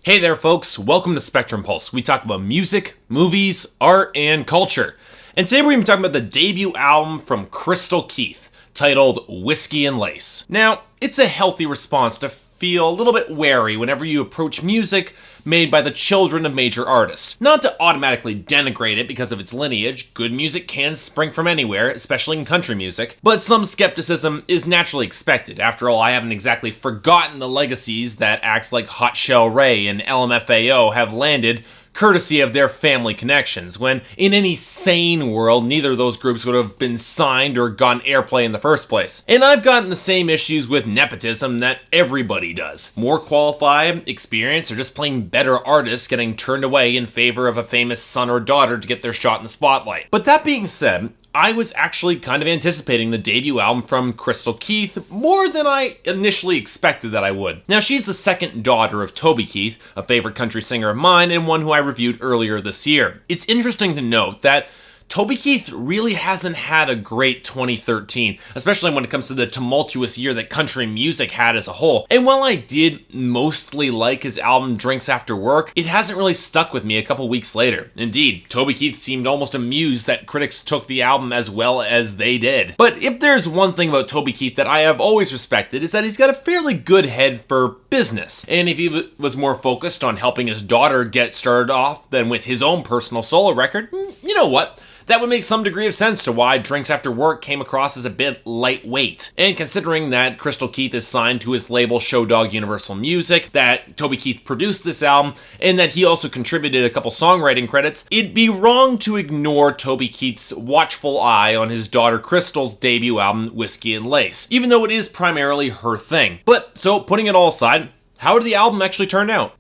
Hey there folks, welcome to Spectrum Pulse. We talk about music, movies, art, and culture. And today we're going to be talking about the debut album from Krystal Keith, titled Whiskey and Lace. Now, it's a healthy response to feel a little bit wary whenever you approach music made by the children of major artists. Not to automatically denigrate it because of its lineage, good music can spring from anywhere, especially in country music, but some skepticism is naturally expected. After all, I haven't exactly forgotten the legacies that acts like Hot Shell Ray and LMFAO have landed courtesy of their family connections, when in any sane world, neither of those groups would have been signed or gotten airplay in the first place. And I've gotten the same issues with nepotism that everybody does. More qualified, experienced, or just plain better artists getting turned away in favor of a famous son or daughter to get their shot in the spotlight. But that being said, I was actually kind of anticipating the debut album from Krystal Keith more than I initially expected that I would. Now, she's the second daughter of Toby Keith, a favorite country singer of mine and one who I reviewed earlier this year. It's interesting to note that Toby Keith really hasn't had a great 2013, especially when it comes to the tumultuous year that country music had as a whole. And while I did mostly like his album Drinks After Work, it hasn't really stuck with me a couple weeks later. Indeed, Toby Keith seemed almost amused that critics took the album as well as they did. But if there's one thing about Toby Keith that I have always respected, is that he's got a fairly good head for business. And if he was more focused on helping his daughter get started off than with his own personal solo record, you know what? That would make some degree of sense to why Drinks After Work came across as a bit lightweight. And considering that Krystal Keith is signed to his label Showdog Universal Music, that Toby Keith produced this album, and that he also contributed a couple songwriting credits, it'd be wrong to ignore Toby Keith's watchful eye on his daughter Krystal's debut album, Whiskey and Lace, even though it is primarily her thing. But, so putting it all aside, how did the album actually turn out?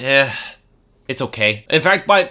It's okay. In fact, by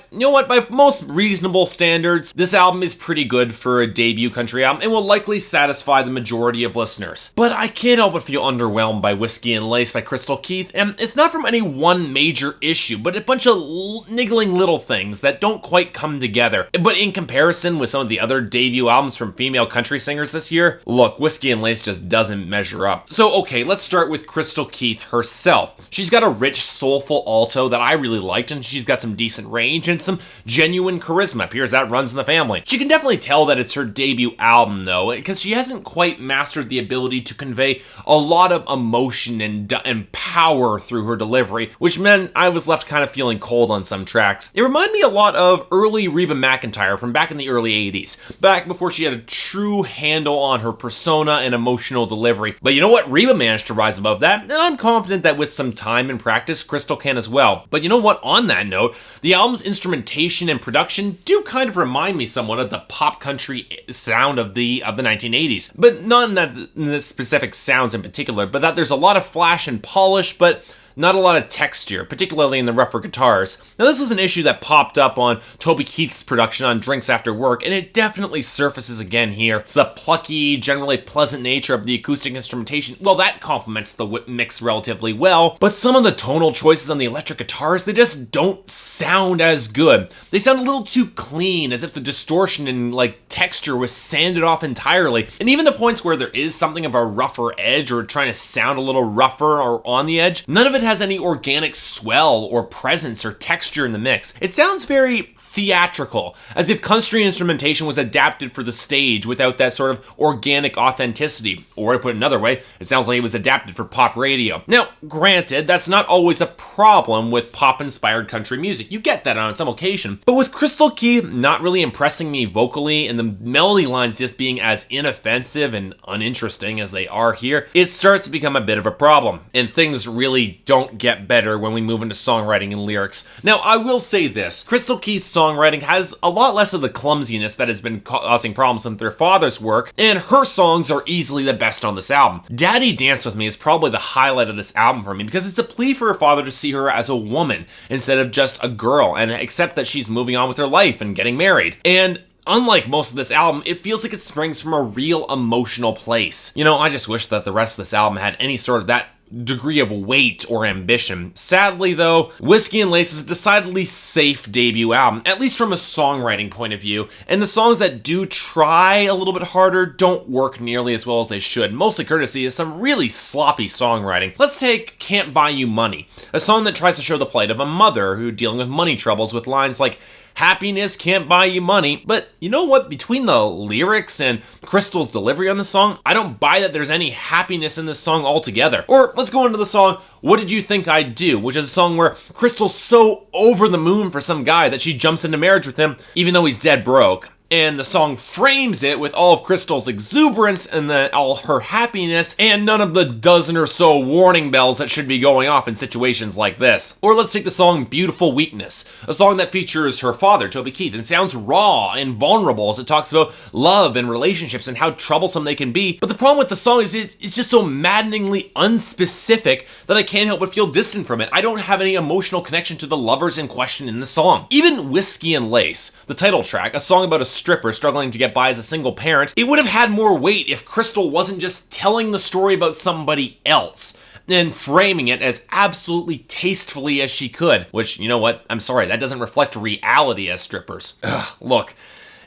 most reasonable standards, this album is pretty good for a debut country album and will likely satisfy the majority of listeners. But I can't help but feel underwhelmed by Whiskey and Lace by Krystal Keith, and it's not from any one major issue, but a bunch of niggling little things that don't quite come together. But in comparison with some of the other debut albums from female country singers this year, look, Whiskey and Lace just doesn't measure up. So okay, let's start with Krystal Keith herself. She's got a rich, soulful alto that I really liked, and she's got some decent range and some genuine charisma. Appears that runs in the family. She can definitely tell that it's her debut album though, because she hasn't quite mastered the ability to convey a lot of emotion and power through her delivery, which meant I was left kind of feeling cold on some tracks. It reminded me a lot of early Reba McEntire from back in the early 80s, back before she had a true handle on her persona and emotional delivery. But you know what? Reba managed to rise above that, and I'm confident that with some time and practice, Krystal can as well. But you know what? On that note, the album's instrumentation and production do kind of remind me somewhat of the pop country sound of the 1980s. But not in the specific sounds in particular, but that there's a lot of flash and polish, but not a lot of texture, particularly in the rougher guitars. Now, this was an issue that popped up on Toby Keith's production on Drinks After Work, and it definitely surfaces again here. It's the plucky, generally pleasant nature of the acoustic instrumentation. Well, that complements the mix relatively well, but some of the tonal choices on the electric guitars, they just don't sound as good. They sound a little too clean, as if the distortion and texture was sanded off entirely. And even the points where there is something of a rougher edge or trying to sound a little rougher or on the edge, none of it has any organic swell or presence or texture in the mix. It sounds very theatrical, as if country instrumentation was adapted for the stage without that sort of organic authenticity. Or to put it another way, it sounds like it was adapted for pop radio. Now, granted, that's not always a problem with pop-inspired country music. You get that on some occasion. But with Krystal Keith not really impressing me vocally and the melody lines just being as inoffensive and uninteresting as they are here, it starts to become a bit of a problem. And things really don't get better when we move into songwriting and lyrics. Now, I will say this. Krystal Keith's songwriting has a lot less of the clumsiness that has been causing problems in their father's work, and her songs are easily the best on this album. Daddy Dance With Me is probably the highlight of this album for me, because it's a plea for her father to see her as a woman instead of just a girl, and accept that she's moving on with her life and getting married. And unlike most of this album, it feels like it springs from a real emotional place. You know, I just wish that the rest of this album had any sort of that degree of weight or ambition. Sadly, though, Whiskey and Lace is a decidedly safe debut album, at least from a songwriting point of view, and the songs that do try a little bit harder don't work nearly as well as they should, mostly courtesy of some really sloppy songwriting. Let's take Can't Buy You Money, a song that tries to show the plight of a mother who dealing with money troubles with lines like, "Happiness can't buy you money." But you know what? Between the lyrics and Krystal's delivery on the song, I don't buy that there's any happiness in this song altogether. Or let's go into the song What Did You Think I'd Do, which is a song where Krystal's so over the moon for some guy that she jumps into marriage with him, even though he's dead broke. And the song frames it with all of Krystal's exuberance and all her happiness and none of the dozen or so warning bells that should be going off in situations like this. Or let's take the song Beautiful Weakness, a song that features her father, Toby Keith, and sounds raw and vulnerable as it talks about love and relationships and how troublesome they can be. But the problem with the song is it's just so maddeningly unspecific that I can't help but feel distant from it. I don't have any emotional connection to the lovers in question in the song. Even Whiskey and Lace, the title track, a song about a stripper struggling to get by as a single parent, it would have had more weight if Krystal wasn't just telling the story about somebody else and framing it as absolutely tastefully as she could, which, you know what, I'm sorry, that doesn't reflect reality as strippers. Look,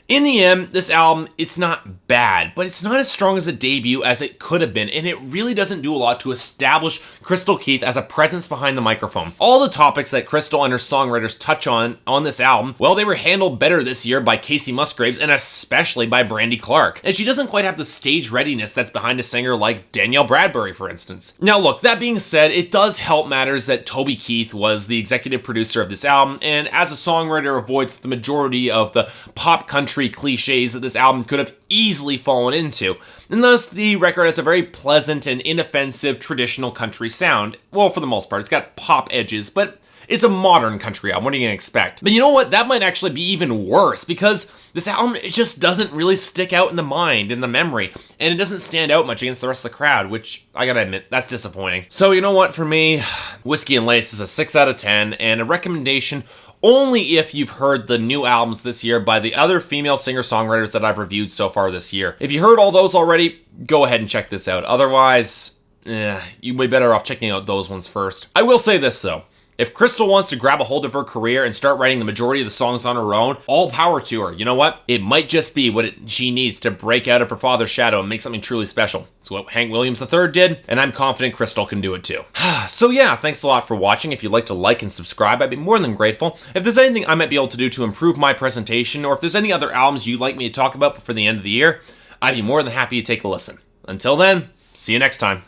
in the end, this album, it's not bad, but it's not as strong as a debut as it could have been, and it really doesn't do a lot to establish Krystal Keith as a presence behind the microphone. All the topics that Krystal and her songwriters touch on this album, well, they were handled better this year by Casey Musgraves and especially by Brandi Clark, and she doesn't quite have the stage readiness that's behind a singer like Danielle Bradbury, for instance. Now look, that being said, it does help matters that Toby Keith was the executive producer of this album, and as a songwriter avoids the majority of the pop country cliches that this album could have easily fallen into, and thus the record has a very pleasant and inoffensive traditional country sound. Well, for the most part, it's got pop edges, but it's a modern country album. What are you gonna expect? But you know what? That might actually be even worse, because this album, it just doesn't really stick out in the mind, in the memory, and it doesn't stand out much against the rest of the crowd, which I gotta admit, that's disappointing. So you know what? For me, Whiskey and Lace is a 6 out of 10, and a recommendation only if you've heard the new albums this year by the other female singer-songwriters that I've reviewed so far this year. If you heard all those already, go ahead and check this out. Otherwise, you'd be better off checking out those ones first. I will say this though. If Krystal wants to grab a hold of her career and start writing the majority of the songs on her own, all power to her. You know what? It might just be what she needs to break out of her father's shadow and make something truly special. It's what Hank Williams III did, and I'm confident Krystal can do it too. So yeah, thanks a lot for watching. If you'd like to like and subscribe, I'd be more than grateful. If there's anything I might be able to do to improve my presentation, or if there's any other albums you'd like me to talk about before the end of the year, I'd be more than happy to take a listen. Until then, see you next time.